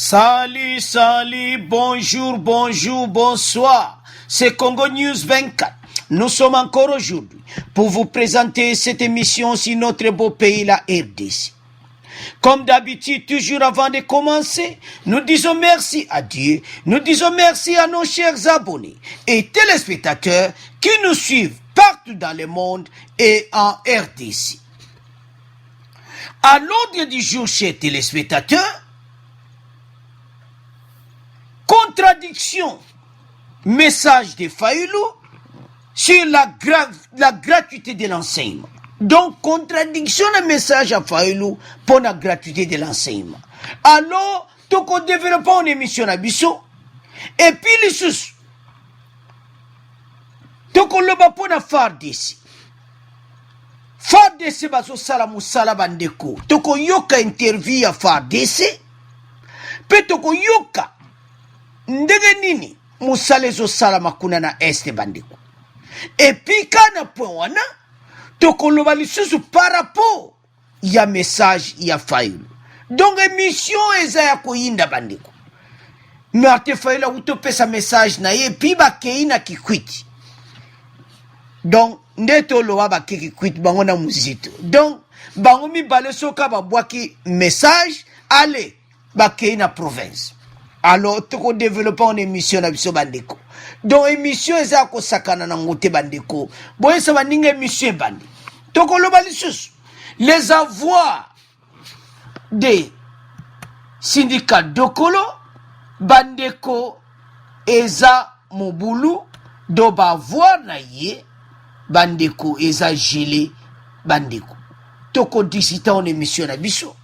Salut, salut, bonjour, bonjour, bonsoir. C'est Congo News 24. Nous sommes encore aujourd'hui pour vous présenter cette émission sur notre beau pays, la RDC. Comme d'habitude, toujours avant de commencer, nous disons merci à Dieu, nous disons merci à nos chers abonnés et téléspectateurs qui nous suivent partout dans le monde et en RDC. À l'ordre du jour, chers téléspectateurs, contradiction, message de Fayoulou sur la gratuité de l'enseignement. Donc, contradiction de message à Fayoulou pour la gratuité de l'enseignement. Alors, tout qu'on développe une émission à Bissot, et puis les sous, tout qu'on le bat pour la FARDC. FARDC, baso salamou salabandeko. Tout qu'on yoka interview à FARDC, puis tout qu'on yoka ndenge nini musale zo salama kuna na este bandeko. Et puis kana point wana tokoloba lisusu par rapport ya message ya Fayoulou. Donc émission eza ya koyinda bandeko. Martin Fayoulou utopesa message na ye pi ba keina kikwiti. Donc ndeto lo ba kikwiti bango na muzito. Donc bango mi bale soka ba bwaki message allez ba keina province. Alors, tout qu'on développe une émission à Bisso Bandeko. Donc, émission est à Kosakana Nangote Bandeko. Bon, ça va n'inge émission Bandi. Tout qu'on le balissus. Les avoirs des syndicats Dokolo, Bandeko, Eza Moboulou, Doba voir na ye, Bandeko, Eza Gélé, Bandeko. Tout qu'on discute une émission à Bisso.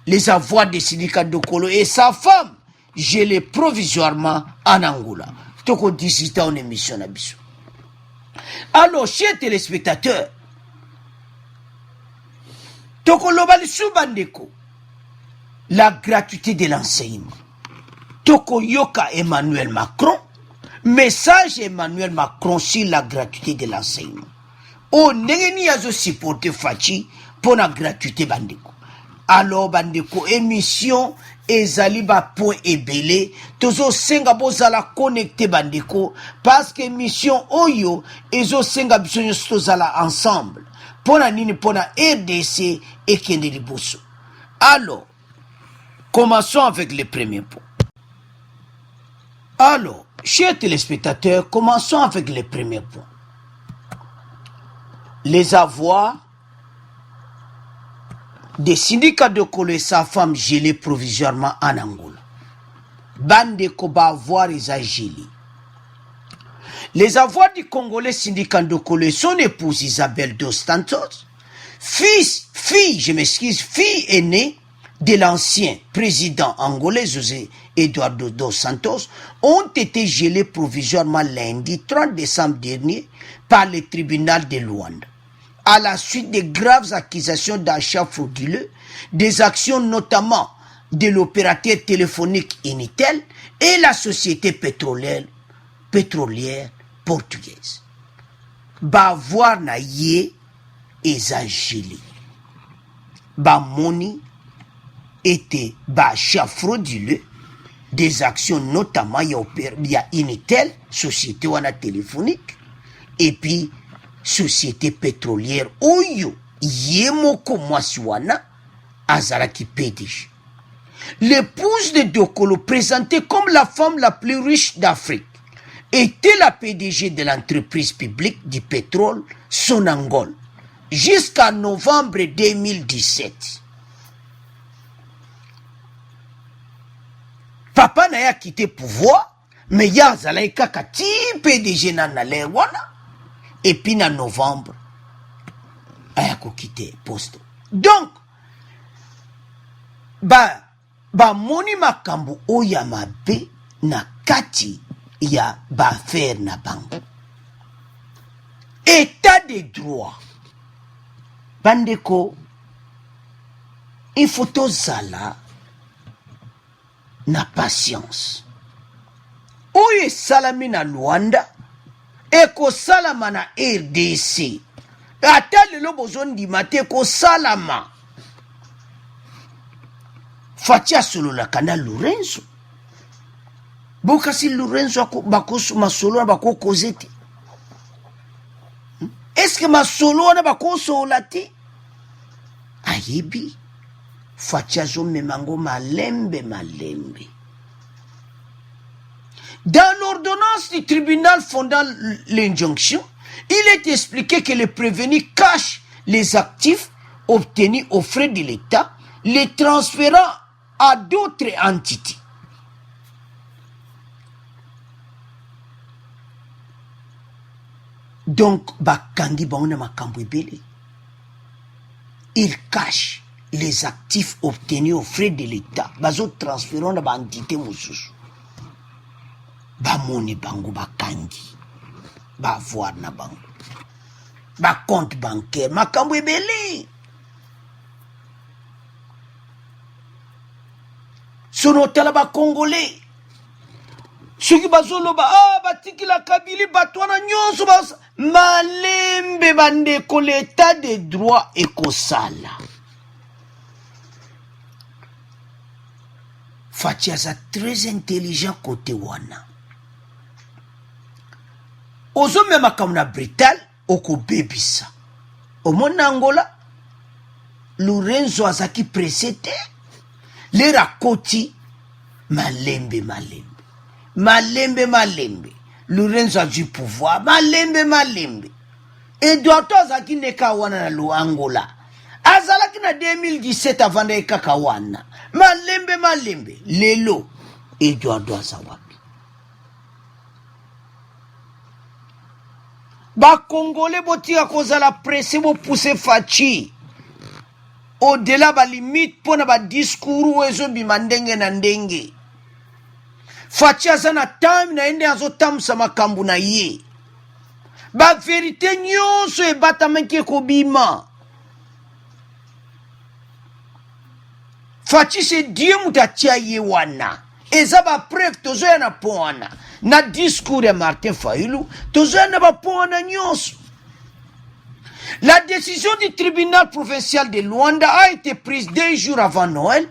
Les avoirs des syndicats de Kolo et sa femme, gelés provisoirement en Angola. Toko discuté en émission à Bissou. Alors, chers téléspectateurs, Toko Lobali Soubandeko, la gratuité de l'enseignement. Toko Yoka Emmanuel Macron, message Emmanuel Macron sur la gratuité de l'enseignement. O Nengeni Azo supporté Fachi pour la gratuité Bandeko. Alors bandeko émission ezali ba point ebele tozo senga bozala connecté bandeko parce que émission oyo ezo senga biso nyonso tozala ensemble pona nini pona RDC et kende liboso. Alors commençons avec le premier point. Alors chers téléspectateurs, commençons avec le premier point. Les avoirs des syndicats de Kolo et sa femme gelés provisoirement en Angola. Bandeko ba avoir gelé. Les avoirs du Congolais syndicat de Kolo et son épouse Isabelle Dos Santos, fille aînée de l'ancien président angolais José Eduardo Dos Santos, ont été gelés provisoirement lundi 30 décembre dernier par le tribunal de Luanda, à la suite de graves accusations d'achats frauduleux, des actions notamment de l'opérateur téléphonique Initel et la société pétrolière portugaise. Bavoir na ye ezagili. Bamoni était achat frauduleux, des actions notamment ya Initel, société wana téléphonique, et puis société pétrolière oyo yemoko mwasiwana azaraki PDG. L'épouse de Dokolo, présentée comme la femme la plus riche d'Afrique, était la PDG de l'entreprise publique du pétrole Sonangol jusqu'en novembre 2017. Papa n'a quitté pouvoir, mais ya zalaika kati PDG nanale wana. Et puis en novembre, il a quitté poste. Donc, moni makambo oya mabe na kati ya faire na bango. État de droit. Bandeko, il faut tozala na patience. Oye salami na Luanda, eko salama na RDC. Ata lelo bozon di mate ko salama. fatia solola kana Lorenzo bokasi Lorenzo bakosu masolo na bako kozete. Est-ce que masolo na bako solati ayebi fatia zo memango malembe. Dans l'ordonnance du tribunal fondant l'injonction, il est expliqué que le prévenu cache les actifs obtenus aux frais de l'État, les transférant à d'autres entités. Donc, bakangi baona makambo ebele. Il cache les actifs obtenus aux frais de l'État, bazo transférant na ba entité mosusu. Ba moni bango bakangi, ba voir na bango, ba compte bancaire, makambo ebele. Sono tala ba Congolais. Soki bazoloba batiki la Kabili batwana nyonso bas malembe bandeko l'état de droit ekosala. Fatia za très intelligent côté wana. Ozo mema kamuna Brital oko bebisa. Omona Angola Lorenzo azaki presete le rakoti malembe. Lorenzo a du pouvoir malembe. Eduardo azaki neka wana na lo Angola. Azalaki na 2017 avant de kaka wana. Malembe. Lelo Eduardo azawapi. Ba Congolais botika kozala presse bo pousser Fachi. Au-delà ba limite pona ba discours wezo bimandenge na ndenge. Fachi azana time na ende azotamsa makambu na ye. Ba vérité nyonso ebata menke kobima. Fachi se Dieu mutatia ye wana. Eza ba preuve tozo ya na poana. Na discours ya Martin Fayulu, tozo ya na ba poana nyonso. La décision du tribunal provincial de Luanda a été prise 2 jours avant Noël.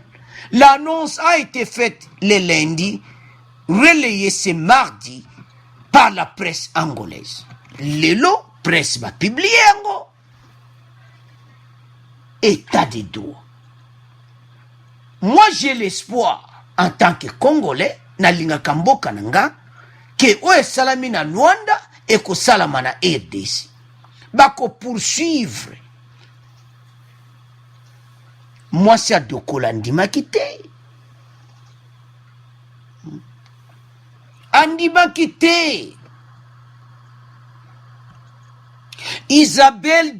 L'annonce a été faite le lundi, relayée ce mardi par la presse angolaise. Lelo, presse va publier ango. État de droit. Moi, j'ai l'espoir, en tant que Congolais, na linga kamboka nanga, que oe salami na Luanda et ko salama na RDC. Bako poursuivre. Moi, c'est à Dokola Ndima quitté. Andima quitté. Isabelle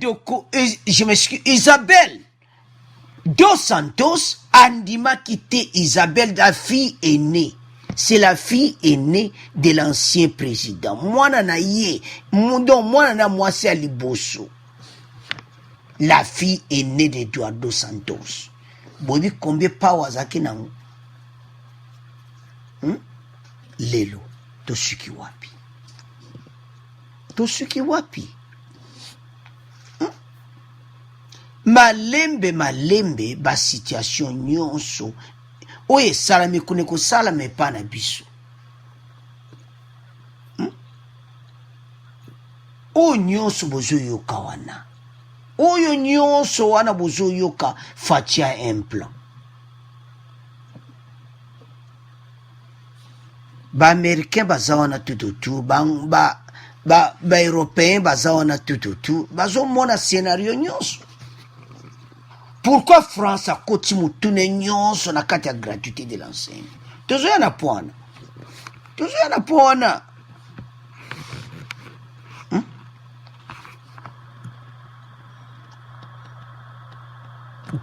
Dos Santos, Andima quitté. Isabelle, la fille aînée. C'est la fille aînée de l'ancien président. Moi, c'est à Liboso. La fille aînée d'Eduardo Santos. Boni combien de power zaki nango? Lelo. Tosuki wapi. Malembe, ba situation nyonso. Oye salame kuneko salame pana biso. O nyonso bozo yoka wana. Oyo nyonso wana bozo yoka fatia implant. Ba américain baza wana tututu, ba européen baza wana tututu, bazo mona scénario nyonso. Pourquoi France a koti mutune nyonso na kati ya gratuité de l'enseignement? Tozo yana poana.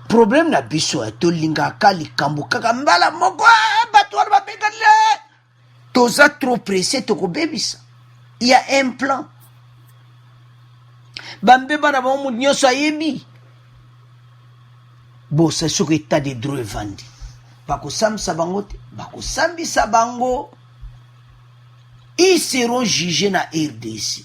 Problème na biso ya tolinga kali kambo kaka mbala moko bato wana babengale. Toza trop pressé toko bebisa. Il y a un plan. Bambeba na bamu nyonso ayebi. Bon, c'est ce que état de droit vandi. Bakosambisa bango te, bakosambisa bango. Ils seront jugés na RDC.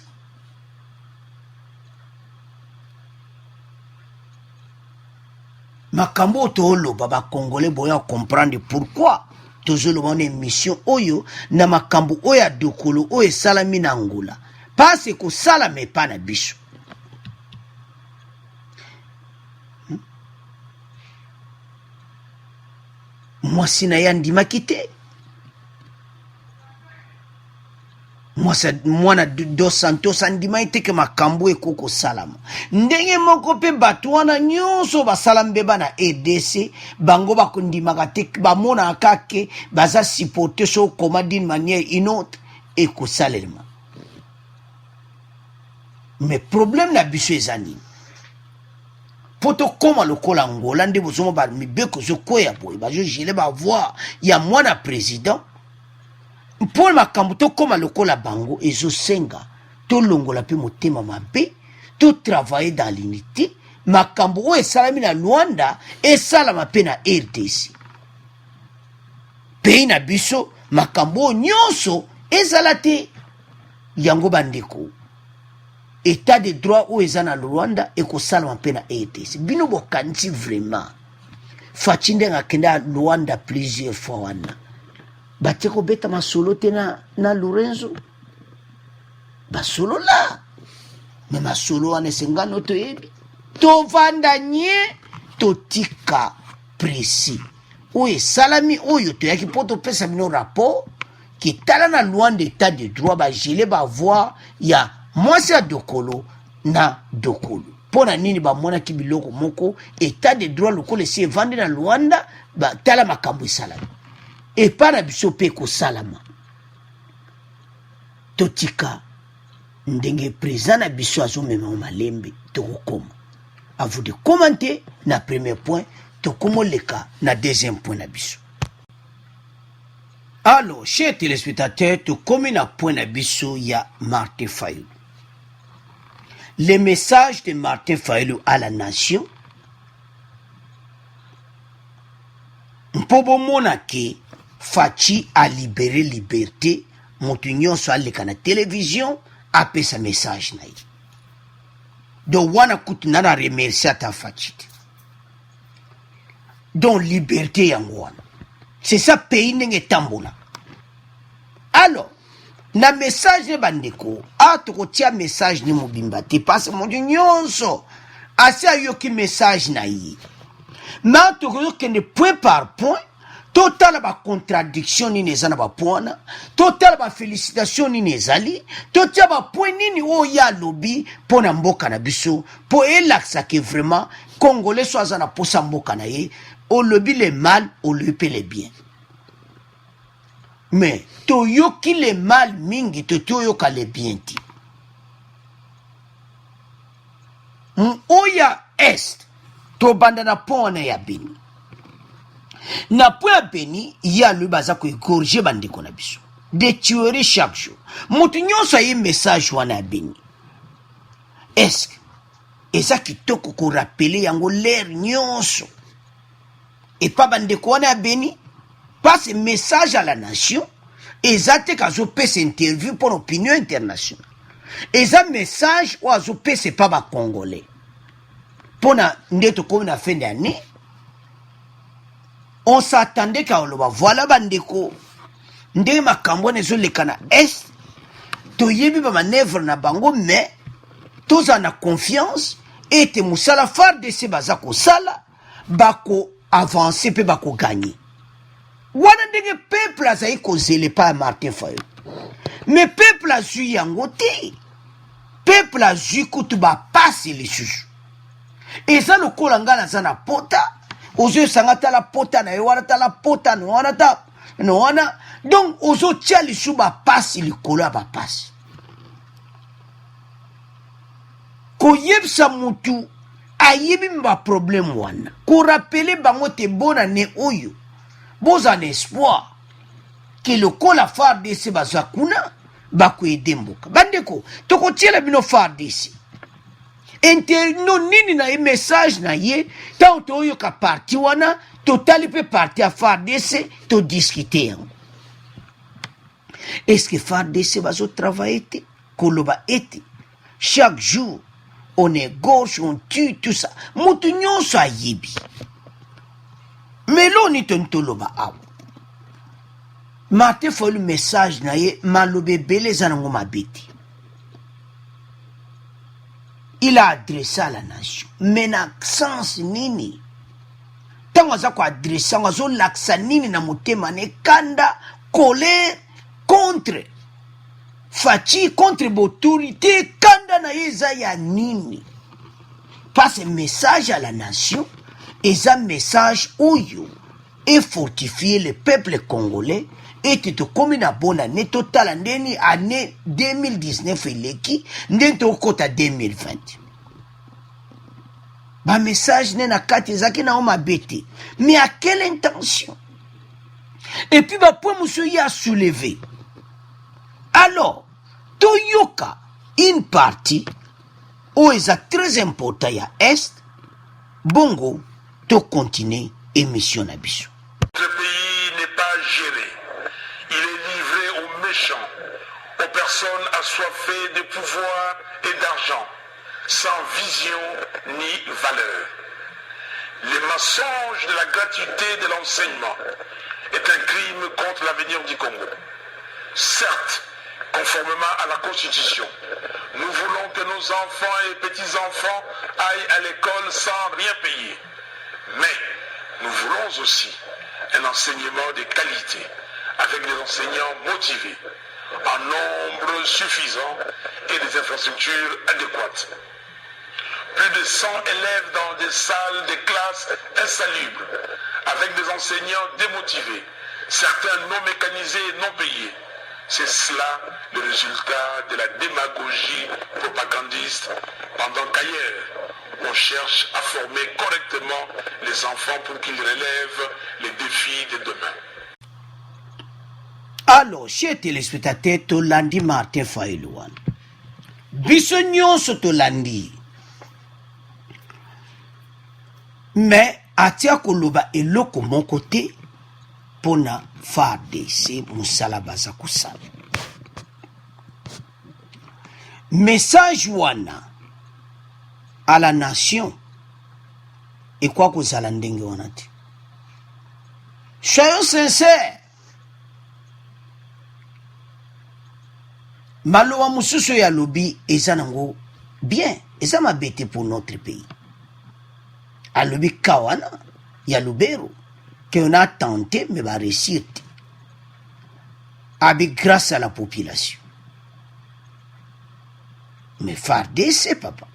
makambo toloba ba congolais boya comprendre pourquoi tozoloba na émission oyo na makambo oya dokolo oyo salami na Angola parce que sala me pa na biso. Moi sina yandima kite mwana Dos Santos andima ite ke makambo ekoko salama ndenge moko pe bato wana nyonso basalambe bana EDC bango bakondimaka te bamona kake baza supporter so koma d'une manière une autre ekosalema. Mais problème na biso ezani poto koma lokola Angola nde bozomo ba mibeko zo koya boy ba jo jele ba voir ya mwana président pour makambo to koma lokola bango ezo senga to longola pe motema mabe to travailler dans l'unité makambo o esalami na Luanda esalama pe na RDC pays na biso makambo nyonso ezala te yango bandeko état de droit ou ezana Rwanda ekosalama pe na RDC bino bokanisi vraiment Facinde ngakenda Rwanda plusieurs fois wana bateko beta masolo te na Lorenzo basolo la me masolo wana sengano to yebi to vanda nye to tika précis oye salami oyo to yaki poto pesa bino rapport ki tala na Rwanda état de droit ba gelé ba voir ya mwasi ya dokolo na dokolo pona nini ba mona ki biloko moko état de droit lokole si evande na Rwanda ba tala makambo salami et para biso pe ko salama totika ndenge président na biso azomema malembe tokokoma. À vous de commenter na premier point tokomoleka na deuxième point na biso. Alors chers téléspectateurs tokomi na point na biso ya Martin Fayulu. Le message de Martin Fayulu à la nation mpobo mona ke Fachi a libéré liberté, motunyon so aleka na télévision, apé sa message na yi. Donc wana kutu nana remercier ta Fachi. Donc liberté yangoana. C'est ça pays nenge tambola. Alors, na message ne bandeko, a toko tia message ni mobimba te passe motunyon so, ase ayoki message na yi. Mais toko yokende point par point, total ba contradiction ni nezana ba poana total ba félicitation ni nezali total ba point nini o ya lobby pona mboka na biso po elaksa ke vraiment congolais soit na posa mboka na ye o lobby le mal o lobby le bien mais to yoki le mal mingi to yoka le bien ti o ya est to banda na pona ya bini na point Beni ya lui baza ko égorger bandeko na biso de tueries chaque jour mutu nyonso aye message wana Beni est-ce eza kitoko ko rappeler yango l'air nyonso et pas bandeko wana Beni passe message à la nation eza te kazo pesa interview pour l'opinion internationale eza message ou azo pesa pas ba congolais pona ndeto ko na fin d'année. On s'attendait qu'à le voilà bandeko ndenge makambo nezo lekana est to yebi ba manœuvre na bango mais tous en a confiance et te musala far de se bazako sala bako avancer pe bako gagner wana ndenge peuple azai ko zele pa Martin Fayulu mais peuple azu yango te peuple azu kutuba passe les juges et ça le kolanga na na pota ozo sangata la pota na wana ta la pota no wana ta no wana donc ozo tia lisuba passe likolo ba passe ko yebsa mutu ayebi mba problème wana ko rappeler bango te bona ne oyo boza espoir que le kola far de se bazakuna bako edemboka bandeko toko tiela bino far d'ici no nini na message na ye tant to yo ka parti wana totali pe parti a FARDC to discuter yango est-ce que FARDC bazo travailler koloba ete chaque jour on égorge on tue tout ça mutu nyonso ayebi meloni tontoloba awa Martin Fayulu message na ye malobe bele zanango mabeti. Il a adressé à la nation. Mais sens nini. Tango za ko adressé ngazo laksa nini na motema ne kanda colère contre Fachi contre l'autorité kanda na yeza ya nini. Passe message à la nation et un message oyo et fortifier le peuple congolais. Et tu te commis na bonne année totale ndeni année 2019 eleki ndento kota 2020. Ba message ne na kati zaki na oma bete. Mais à quelle intention? Et puis ba point monsieur y a soulevé. Alors, toyoka une partie où est très important ya est bongo to continuer émission na biso. Notre pays n'est pas géré. Il est livré aux méchants, aux personnes assoiffées de pouvoir et d'argent, sans vision ni valeur. Le mensonge de la gratuité de l'enseignement est un crime contre l'avenir du Congo. Certes, conformément à la Constitution, nous voulons que nos enfants et petits-enfants aillent à l'école sans rien payer. Mais nous voulons aussi un enseignement de qualité, avec des enseignants motivés, en nombre suffisant et des infrastructures adéquates. Plus de 100 élèves dans des salles de classe insalubres, avec des enseignants démotivés, certains non mécanisés et non payés. C'est cela le résultat de la démagogie propagandiste, pendant qu'ailleurs, on cherche à former correctement les enfants pour qu'ils relèvent les défis de demain. Alors, chers téléspectateurs, Tolandi Martin Fayulu wana. Biso nyonso tolandi. Mais atia koloba eloko mon côté pona FARDC musala baza kusala. Message wana à la nation et quoi que ça ndenge wana ti. Soyons sincères. Malowa mususu ya lobi eza nango bien, eza mabete pour notre pays. A lobi kawana ya lubero que on a tenté mais va réussir. Avec grâce à la population. Mais FARDC papa.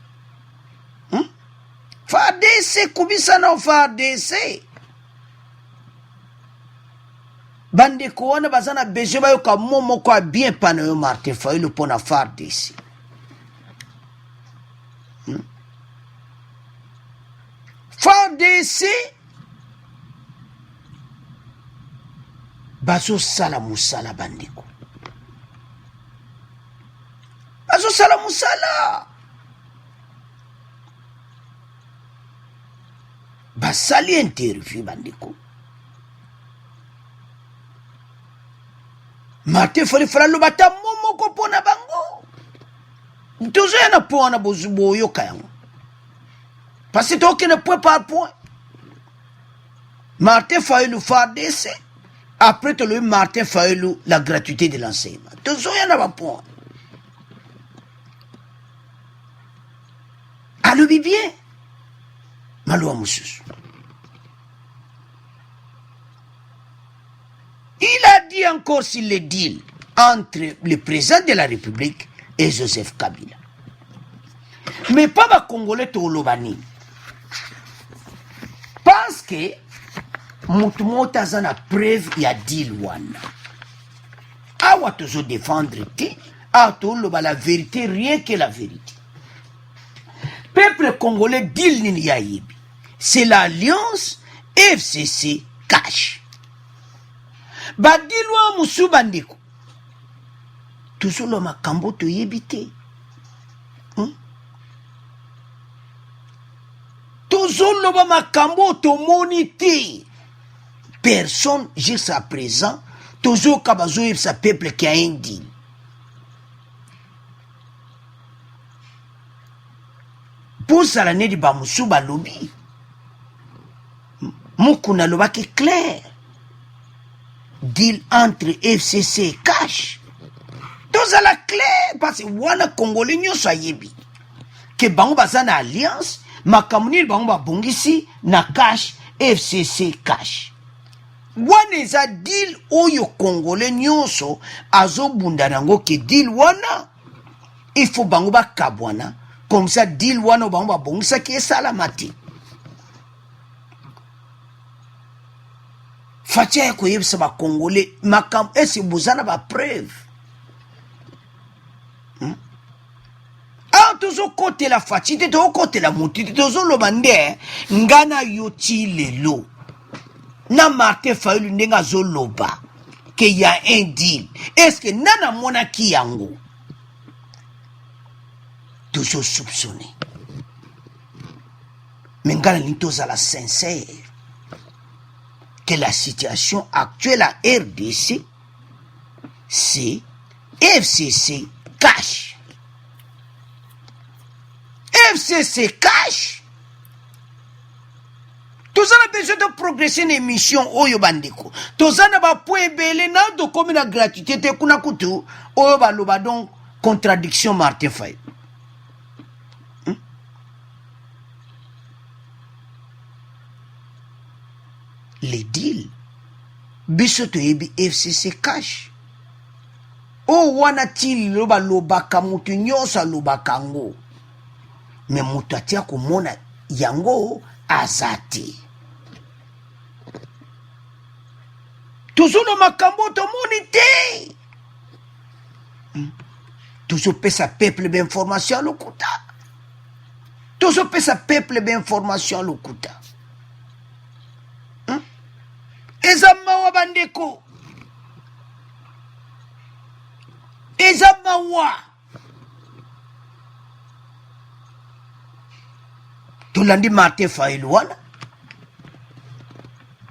FARDC kubisana FARDC. Bande ko wana bazana besoin ba yo ka momo ko bien pana yo Martin Fayulu pona FARDC. FARDC bazo sala musala bandeko. Bazo sala musala. Basali interview bandeko. Martin Fayulu bata momo ko pona bango. Tozo yana pona bozubo yo kayango. Parce que tu ne peux pas point. Martin Fayulu FARDC. Après tu le Martin Fayulu la gratuité de l'enseignement. Tozo yana pas point. Allo bien. Malo mususu. Il a dit encore sur le deal entre le président de la République et Joseph Kabila. Mais pas les Congolais Tolobani. Parce que Moutoumota zana preuve ya deal wana. Awa tozo défendre te, a toloba la vérité, rien que la vérité. Peuple congolais deal nini ya yibi. C'est l'alliance FCC cash. Badilwa musu bandiko. Tuzolo makambo to yebite. Tuzolo makambo to monite. Personne jusqu'à présent toujours kabazo yebsa peuple qui a un deal. Pour ça l'année de bamusu balobi. mukuna lobaki clair deal entre FCC et Cash tozala clair parce que wana congolais nyonso ayebi ke bango baza na alliance makambo nini bango babongisi na Cash FCC Cash wana eza deal oyo congolais nyonso azobunda nango ke deal wana il faut bango bakabwana comme ça deal wana bango babongisaki esalama te fatia ya koyebisa bakongolais makambo esi bozana bapreuve tozokotela faci te tozokotela motu te tozoloba nde nga na yo ti lelo na Martin Fayulu ndenge azoloba ke ya un deal eske nani amonaki yango tozosoupçonne me nga nalingi tozala sincère que la situation actuelle à RDC c'est FCC Cash FCC Cash tozana besoin de progresser une émission oyo bandeko tozana ba point belé na do comme na gratuité te kuna kutu oyo baloba donc contradiction Martin Fayulu les deals biso toyebi FCC Cash o wana tili loba lobaka mutu nyonso alobaka ngo me mutu atia komona yango azate tozona makambo tomoni te tozopesa peuple d'information à lokuta tozopesa peuple d'information à lokuta eza mawa bandeko eza mawa tolandi Martin Fayulu wana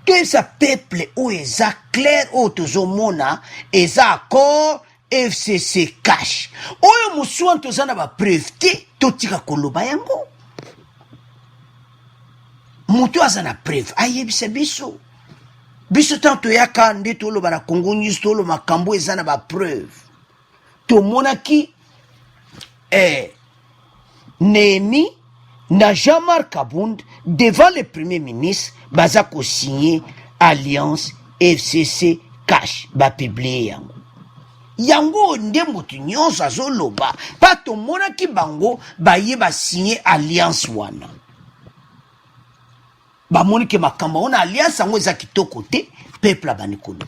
toyebisa peuple oyo eza clair oyo tozomona eza accord FCC Cash oyo mosu wana toza na bapreuve te totika koloba yango moto aza na preuve ayebisa biso biso tant toyaka nde toloba na Congo News tolo makambo eza na bapreuve tomonaki Némi na Jean-Marc Abound devant le premier ministre baza ko signer alliance FCC Cash ba publier yango nde motu nyonso azoloba pa tomonaki bango baye ba signer alliance wana bamoni ke makambo ona alliance yango eza kitoko te peuple abanikolo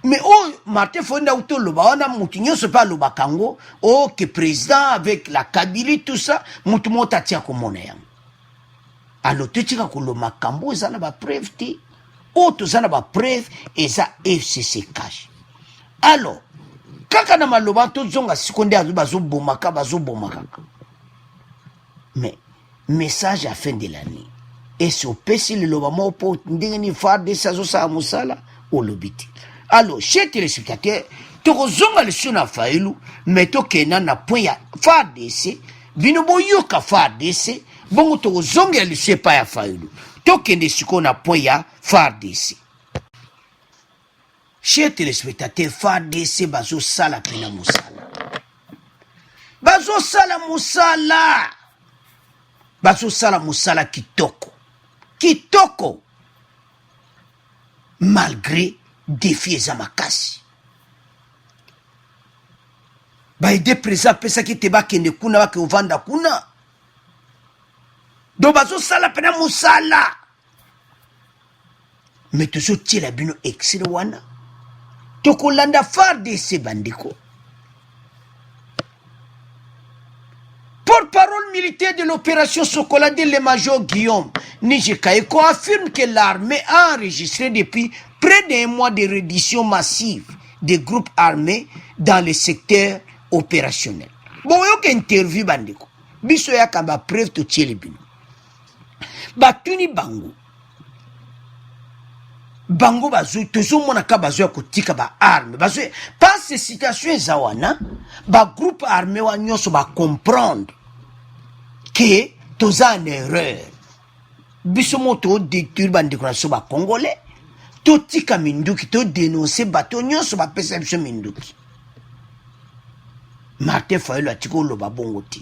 mais oh Martin Fayulu utoloba wana mutu nyonso pa alobaka ngo oh que président avec la Kabylie tout ça mutu mota tia komona yango alors totika kolo makambo eza na bapreuve te o toza na bapreuve eza FCC Cash alors kaka na maloba tozonga sikonde bazobomaka mais message à fin de l'année et si opesi liloba mo po ndenge ni FARDC azosala mosala olobiti alors chez téléspectateurs tokozonga leso na Fayulu mais tokenda na point ya FARDC bino boyoka FARDC bongo tokozonga leso epa ya Fayulu tokende siko na point ya FARDC chez téléspectateurs FARDC bazosala pena mosala bazosala mosala kitoko malgré défi eza makasi baide président pesaki te bakende kuna bake ovanda kuna do bazosala pena mosala mais tozotiela bino exil wana tokolanda FARDC bandeko porte-parole militaire de l'opération Sokolade, le major Guillaume Nijekaeko affirme que l'armée a enregistré depuis près d'un mois de reddition massive des groupes armés dans le secteur opérationnel. Bon, il y a une interview bandeko. Biso ya kamba preuve to tiele bino. Batuni bango bazo tozo monaka bazo ya kotika ba arme bazo pas ces situations zawana ba groupe armé wa nyonso ba comprendre que toza en erreur bisomo to détruire bandeko na so congolais to tika minduki to dénoncer bato nyonso bapesa biso minduki. Martin Fayulu atiko oloba bongo te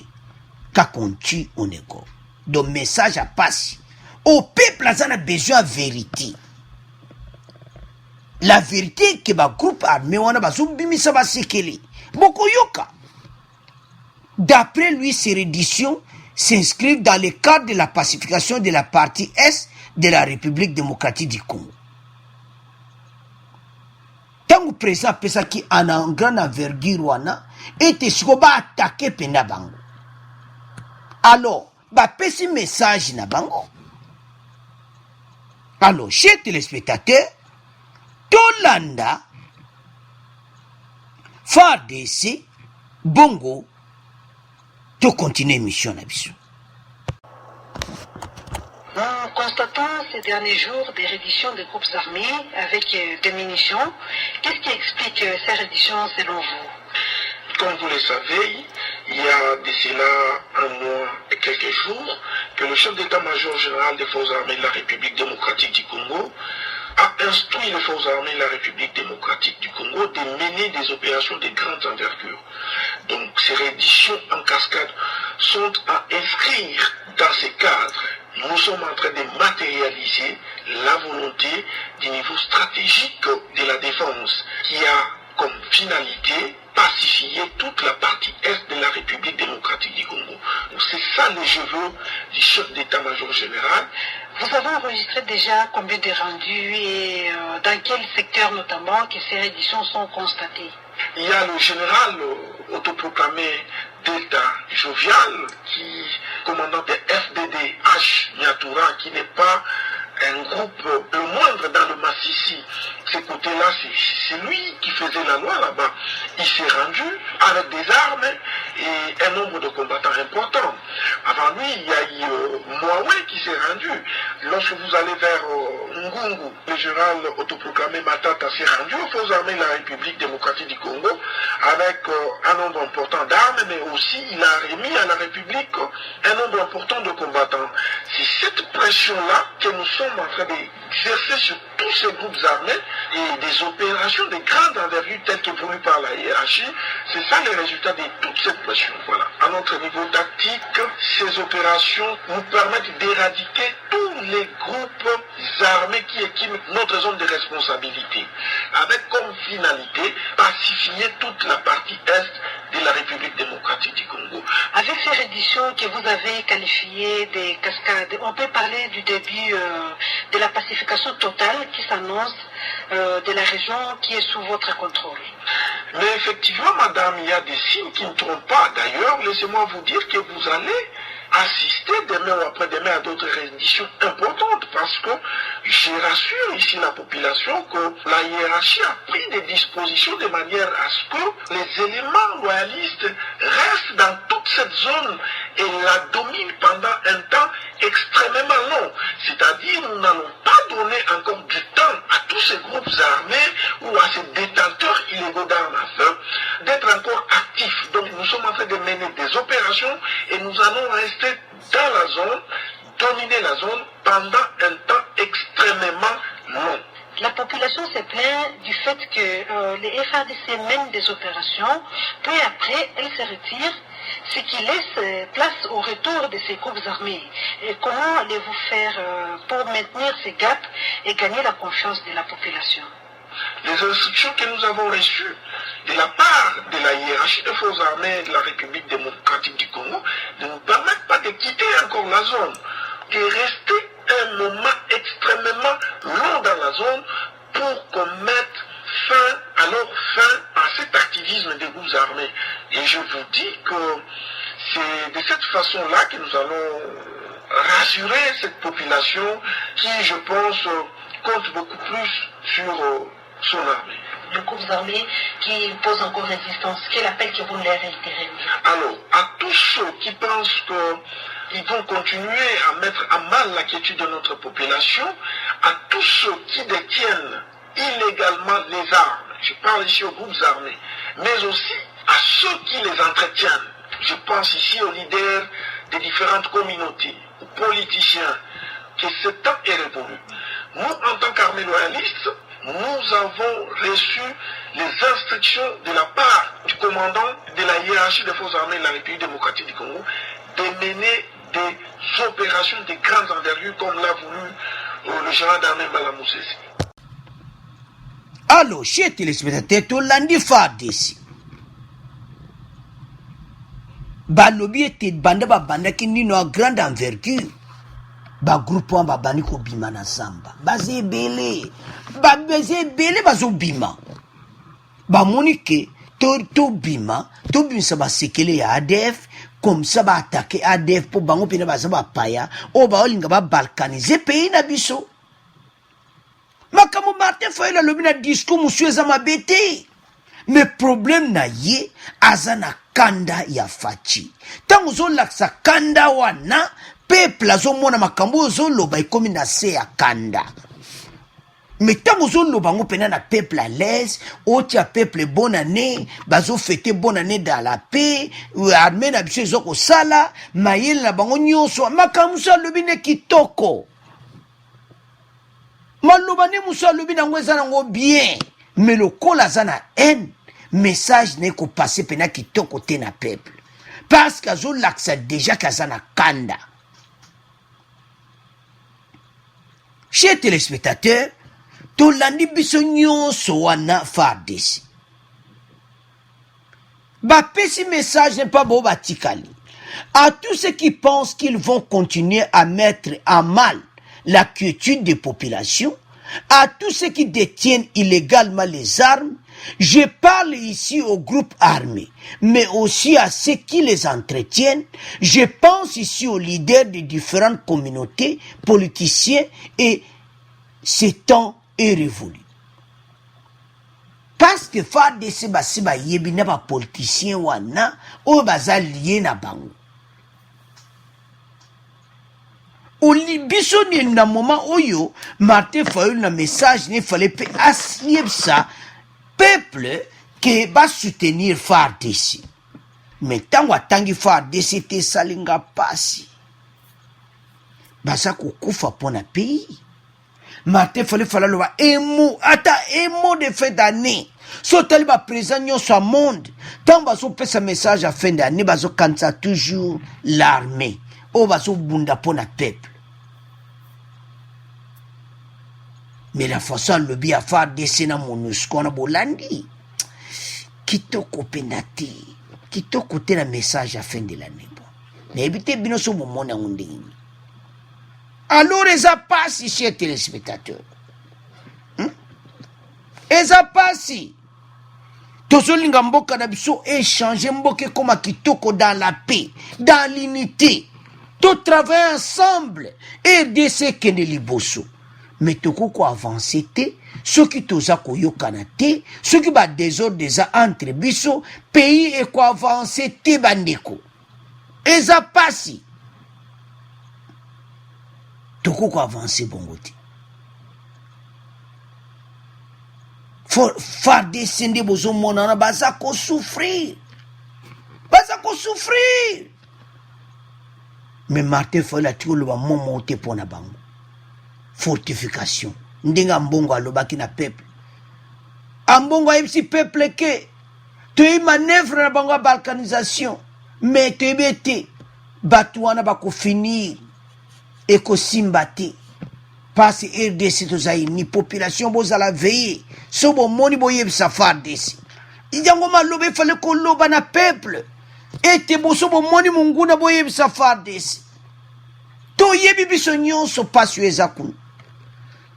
kaka on tue on ego. Donc message à passe au peuple aza na besoin de vérité. La vérité que ba groupe armé wana bazobimisa basekeli boko yoka. D'après lui, ces redditions s'inscrivent dans le cadre de la pacification de la partie Est de la République démocratique du Congo. Tant que président Pesaki en a un grand envergure wana et siko ba attaquer pena bango. Alors, ba pesi message na bango. Alors, chers téléspectateurs, Tolanda, FARDC, Bongo, to continuer mission na biso. Nous constatons ces derniers jours des redditions de groupes armés avec des munitions. Qu'est-ce qui explique ces redditions selon vous? Comme vous le savez, il y a de cela un mois et quelques jours que le chef d'état-major général des forces armées de la République démocratique du Congo a instruit les forces armées de la République démocratique du Congo de mener des opérations de grande envergure. Donc ces redditions en cascade sont à inscrire dans ces cadres. Nous sommes en train de matérialiser la volonté du niveau stratégique de la défense qui a comme finalité pacifier toute la partie est de la République démocratique du Congo. C'est ça le jeu du chef d'état-major général. Vous avez enregistré déjà combien de rendus et dans quel secteur notamment que ces redditions sont constatées? Il y a le général autoproclamé Delta Jovial, qui commandant de FDD-H Nyatura, qui n'est pas un groupe le moindre dans le Massissi. Ce côté-là, c'est lui qui faisait la loi là-bas. Il s'est rendu avec des armes et un nombre de combattants importants. Avant lui, il y a eu Mouaoué qui s'est rendu. Lorsque vous allez vers Ngungu, le général autoproclamé Matata s'est rendu aux forces armées de la République démocratique du Congo avec un nombre important d'armes, mais aussi il a remis à la République un nombre important de combattants. C'est cette pression-là que nous sommes en train d'exercer sur tous ces groupes armés et des opérations de grande envergure telles que voulues par la hiérarchie. C'est ça le résultat de toute cette pression. Voilà. À notre niveau tactique, ces opérations nous permettent d'éradiquer tous les groupes armés qui équipent notre zone de responsabilité, avec comme finalité pacifier toute la partie est de la République démocratique du Congo. Avec ces redditions que vous avez qualifiées des cascades, on peut parler du début de la pacification totale qui s'annonce de la région qui est sous votre contrôle. Mais effectivement, madame, il y a des signes qui ne trompent pas. D'ailleurs, laissez-moi vous dire que vous allez assister demain ou après-demain à d'autres redditions importantes parce que je rassure ici la population que la hiérarchie a pris des dispositions de manière à ce que les éléments loyalistes restent dans toute cette zone et la dominent pendant un temps extrêmement long. C'est-à-dire, nous n'allons pas donner encore du temps à tous ces groupes armés ou à ces détenteurs illégaux d'armes à feu d'être encore actifs. Donc nous sommes en train de mener des opérations et nous allons rester dans la zone, dominer la zone pendant un temps extrêmement long. La population se plaint du fait que les FARDC mènent des opérations, puis après elles se retirent, ce qui laisse place au retour de ces groupes armés. Et comment allez-vous faire pour maintenir ces gaps et gagner la confiance de la population? Les instructions que nous avons reçues de la part de la hiérarchie des forces armées de la République démocratique du Congo ne nous permettent pas de quitter encore la zone, de rester un moment extrêmement long dans la zone pour qu'on mette fin à cet activisme des groupes armés. Et je vous dis que c'est de cette façon-là que nous allons rassurer cette population qui, je pense, compte beaucoup plus sur son armée. Les groupes armés qui posent encore résistance, quel appel que vous leur réitérez? Alors, à tous ceux qui pensent qu'ils vont continuer à mettre à mal la quiétude de notre population, à tous ceux qui détiennent illégalement les armes, je parle ici aux groupes armés, mais aussi à ceux qui les entretiennent. Je pense ici aux leaders des différentes communautés, aux politiciens que ce temps est révolu. Nous, en tant qu'armée loyaliste, nous avons reçu les instructions de la part du commandant de la hiérarchie des forces armées de la République démocratique du Congo de mener des opérations de grande envergure comme l'a voulu le général d'armée Malamoussessi. Alors, chers téléspectateurs, tout lundi FARDC. Balobi était banda qui n'y a grande envergure. Ba groupe ba bani ko bima na samba. Bazé belé bazo bima. Ba monique to bima ça ba sekele ya ADF comme ça ba attaquer ADF pour bango pina ba ba paya o ba olinga ba balkaniser pays na biso. Makamo Martin Fayulu lobi na discours monsieur ezama bete. Mais problème na ye azana kanda ya fachi. Tango zo laksa kanda wana peuple azomona makambo zo loba ikomi na se ya kanda. Mais tango zo loba ngo pena na peuple à l'aise, otia peuple bonne année, bazo fêter bonne année dans la paix, armée na biso zo ko sala, mayel na bango nyonso makambo so lobi ne kitoko. Maloba ne muso lobi na ngweza na ngo bien. Mais le col azana haine, message n'est qu'au passé pena qui to côté na peuple. Parce que zo laksa déjà kazana kanda. Chers téléspectateurs, to landi biso nyonso wana FARDC. Ba pesi message n'est pas bon batikali. À tous ceux qui pensent qu'ils vont continuer à mettre en mal la quiétude des populations, à tous ceux qui détiennent illégalement les armes, je parle ici aux groupes armés, mais aussi à ceux qui les entretiennent. Je pense ici aux leaders des différentes communautés, politiciens, et ce temps est révolu. Parce que FARDC basiba yebi na ba politicien wana, o baza lié na bango. Au libiso ni na moment oyo, Martin Fayulu na message ne fallait pas aslier ça, peuple qui va soutenir FARDC. Mais tant que tangi FARDC te salinga pasi. Basa kukufa pona pays. Martin Fayulu loba emo, ata emo de fin d'année. So taliba présent nyon soit monde. Tant baso pesa message à fin d'année, baso kansa toujours l'armée. O baso bunda pona peuple. Mais la façon le bien FARDC na MONUSCO na bolandi. Kitoko pendati. Kitoko te na message à fin de l'année. Mais évitez bino so moment na ngondini. Alors les apassi chers téléspectateurs. Eza pasi. Tozolinga mboka na biso échanger mboka comme kitoko dans la paix, dans l'unité. Tout travailler ensemble. RDC kende liboso. Mais toko ko avancer te, ceux qui toza ko yokana te, ceux qui ba désordre déjà entre biso, pays et ko avancer te bandeko. Eza pasi. Toko ko avancer bongo te. FARDC nde bozo monana baza ko souffrir. Baza ko souffrir. Mais Martin Fayulu a tiko loba momo te pona bango. Fortification. Ndinga mbongo alobaki na peuple. Ambongo yipsi peuple ke. Tu y manœuvre na bango balkanisation. Mais tu bete. Batouana bako finir. Eko simbate. Parce que RDC tozaï ni population boza la veiller. Sobo moni boye sa FARDC. Ijango malobe fallait ko loba na peuple. Ete bo sobo moni munguna boye sa FARDC. To yebi biso nyonso pasu ezakun.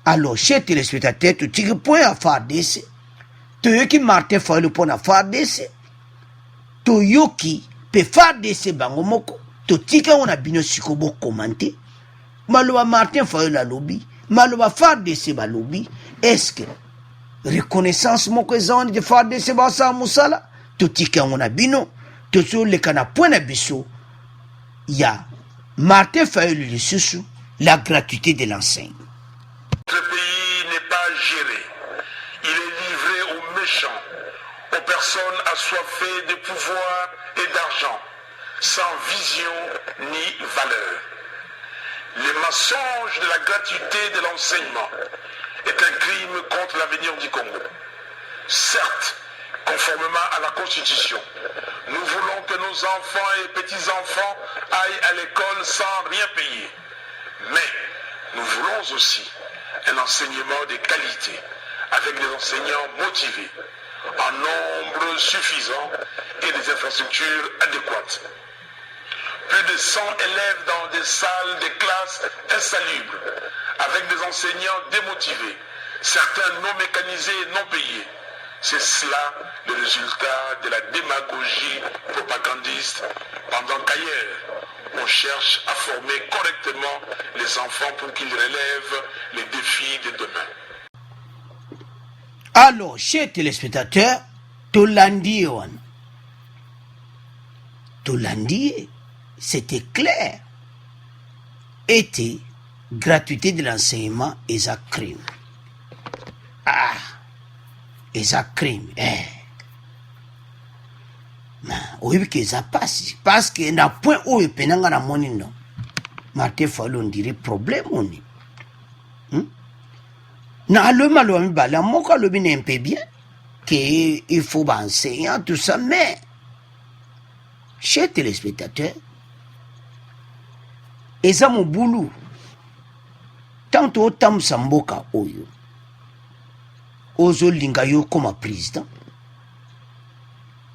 Alors, chers téléspectateurs, tu tires point à FARDC. Tu yoki Martin Fayulu point à FARDC. Tu yoki pe FARDC bango moko. Tu tika on a bino sikobo commenter. Maloba Martin Fayulu la lobby. Maloba FARDC ba lobby. Est-ce que reconnaissance moko ezandi de FARDC ba sa musala? Tu tika on a bino. Tu sur le kana point na biso. Ya Martin Fayulu le susu. La gratuité de l'enseigne. Notre pays n'est pas géré. Il est livré aux méchants, aux personnes assoiffées de pouvoir et d'argent, sans vision ni valeur. Le mensonge de la gratuité de l'enseignement est un crime contre l'avenir du Congo. Certes, conformément à la Constitution, nous voulons que nos enfants et petits-enfants aillent à l'école sans rien payer. Mais nous voulons aussi un enseignement de qualité, avec des enseignants motivés, en nombre suffisant et des infrastructures adéquates. Plus de 100 élèves dans des salles de classe insalubres, avec des enseignants démotivés, certains non mécanisés et non payés. C'est cela le résultat de la démagogie propagandiste, pendant qu'ailleurs, on cherche à former correctement les enfants pour qu'ils relèvent les défis de demain. Alors, chers téléspectateurs, Tolandi, c'était clair. Était gratuité de l'enseignement et un crime. Ah, et un crime. Oui, que ça passe. Parce que na point où il peut n'en avoir non. Martin Fayulu, on dirait problème on est. Na le malo mi bala moka le bien un peu bien que il faut enseigner tout ça, mais chers téléspectateurs, et ça mon boulot tant autant samboka oyo ozo linga yo comme président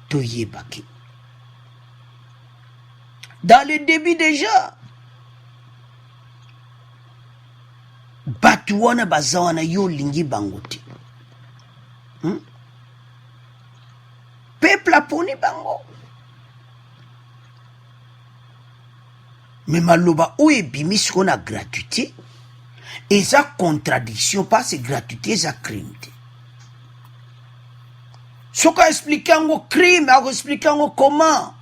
to yebaki dans le début déjà batu wana baza wana yo lingi bango te peuple aponi bango mais maloba oyo ebimisi ko na gratuité eza contradiction parce que gratuité eza crime te soki aexplike yango crime akoexplike yango comment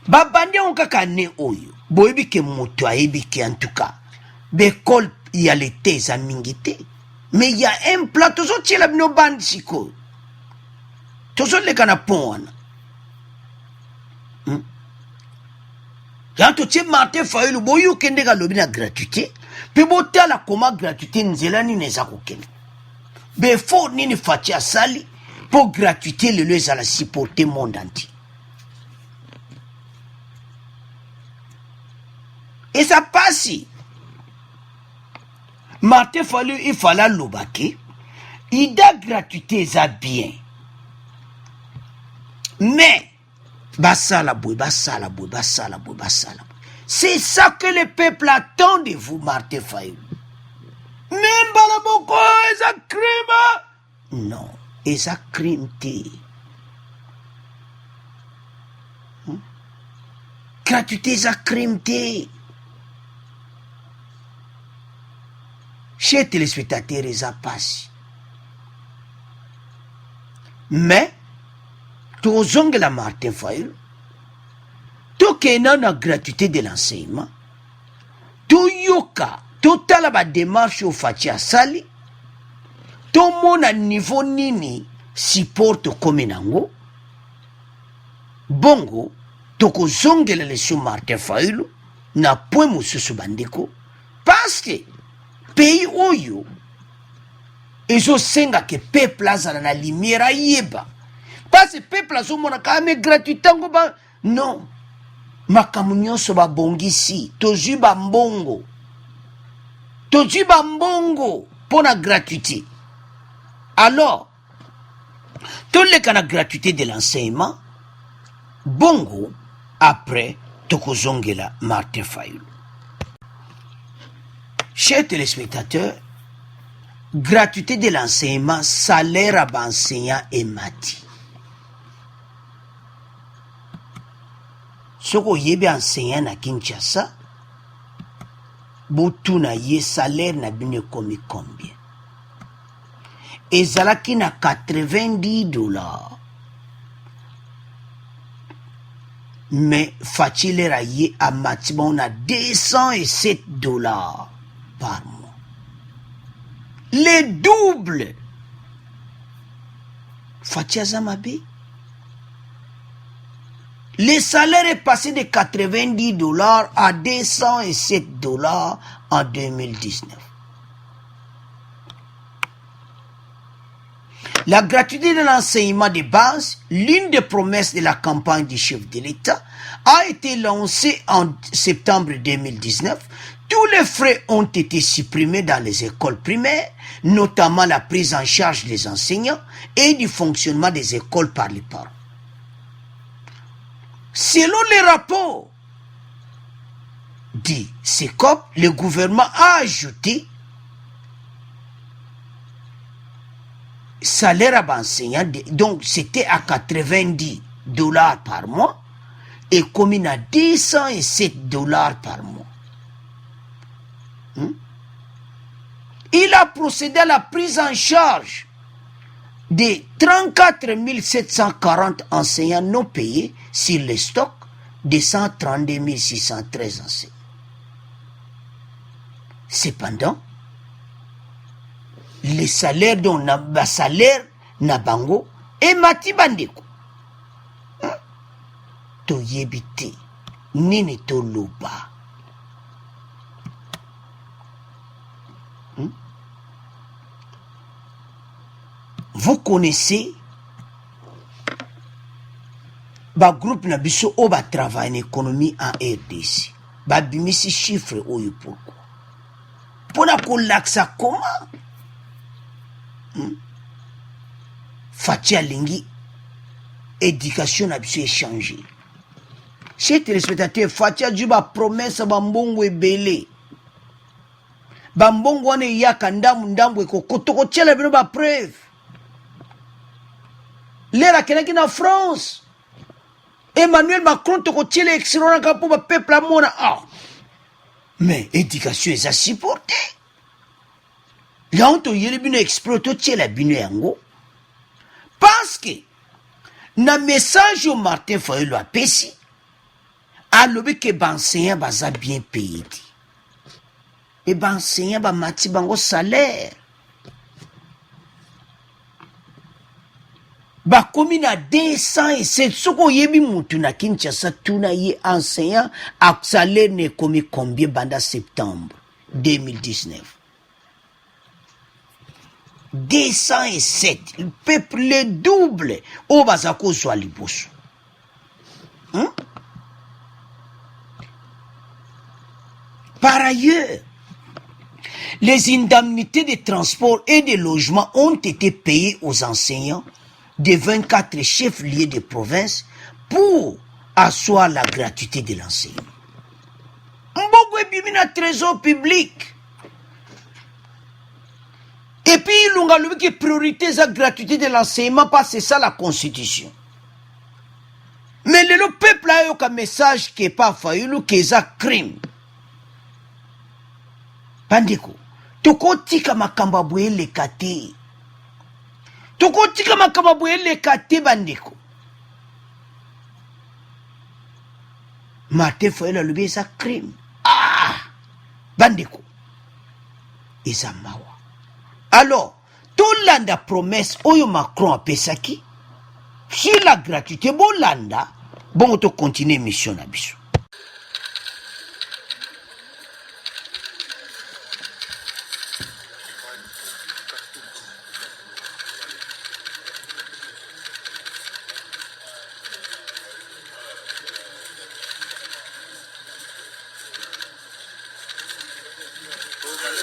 babandi yango kaka ne oyo boyebi ke moto ayebi ke en tout cas bekole ya lete eza mingi te mais ya un plat tozotiela bino bandi sikoyo tozoleka na pont wana yango totie Martin Fayulu boyoke ndenge alobi na gratuité mpe botala koma gratuité nzela nini eza kokende befo nini Faci asali mpo gratuité lelo ezala supporte monde entier eza pasi Martin Fayulu il fallait alobaki ida gratuité eza bien mais basala boy. C'est ça que le peuple attend de vous, Martin Fayulu. Même Balaboko, c'est un crime. Non, c'est un crime. Gratuité, c'est un crime. Chers téléspectateurs, ça passe. Mais, tozonge la Martin Fayulu, to kena na gratuité de l'enseignement, to yoka, to tala ba démarche au Faci asali, to mona niveau nini support comme nango, bongo, to kozonge la leçon Martin Fayulu, na point mosusu bandeko, parce que pays oyo, ezo senga ke peuple azala na lumière yeba, parce que peuple azomona kame gratuité ngo ba non makambo nyonso babongisi tozwi bambongo mpo na gratuité alors toleka na gratuité de l'enseignement bongo après tokozongela Martin Fayulu. Chers téléspectateurs, gratuité de l'enseignement, salaire à l'enseignant et mati. Soko yebe enseignant na Kinshasa, botu na ye salaire na bine komi combien? Ezalaki na $90. Mais Faci lera ye a matibon na $207 par mois. Le double. Faci azamabe. Le salaire est passé de 90 $ à 207 $ en 2019. La gratuité de l'enseignement de base, l'une des promesses de la campagne du chef de l'État, a été lancée en septembre 2019. Tous les frais ont été supprimés dans les écoles primaires, notamment la prise en charge des enseignants et du fonctionnement des écoles par les parents. Selon les rapports du CECOP, le gouvernement a ajouté salaire à enseignant, donc c'était à 90 $ par mois et commune à 207 $ par mois. Il a procédé à la prise en charge de 34 740 enseignants non payés sur le stock de 132 613 enseignants. Cependant, le salaire dont na salaire na bango et mati bandeko to yebite nini to loba. Vous connaissez ba groupe na biso o ba travail en économie en RDC. Ba bimisi chiffre oyo pourquoi? Pona ko laksa comment? Fatia Lingi, éducation na biso échangé. Chez téléspectateurs, Fatia Djuba promesse bambongo ebele. Bambongo wane yaka ndambu eko kotoko tchela bino ba preuve. L'era kenaki na France. Emmanuel Macron toko tchela excellent ka pour ba peuple amona. Ah. Mais éducation est à supporter. Là on te yele bino exploito tchela bino yango. Parce que na message au Martin Fayulu apesi alobi ke enseignant baza bien payé. Et enseignant ba mati bango salaire. Ba commune à 207 soko yebi mutu na Kinshasa tuna ye enseignant a salaire ne komi combien banda septembre 2019. 207, le peuple le double au bazako soit liboso. Par ailleurs, les indemnités de transport et de logement ont été payées aux enseignants des 24 chefs-lieux de province pour asseoir la gratuité de l'enseignement. Mbogo ebimina trésor public. Et puis, il a qui priorité la gratuité de l'enseignement parce que c'est ça la constitution. Mais le peuple a eu un message qui n'est pas Fayulu, qui est un crime. Bandeko, toko tika makamba bouye le kate. Toko tika makamba bouye le kate, bandeko. Martin Fayulu a eu un crime. Ah! Bandeko. Et ça mawa. Alors, tout landa promesse oyo Macron a pesaki sur la gratuité bon landa bon to continuer mission na biso.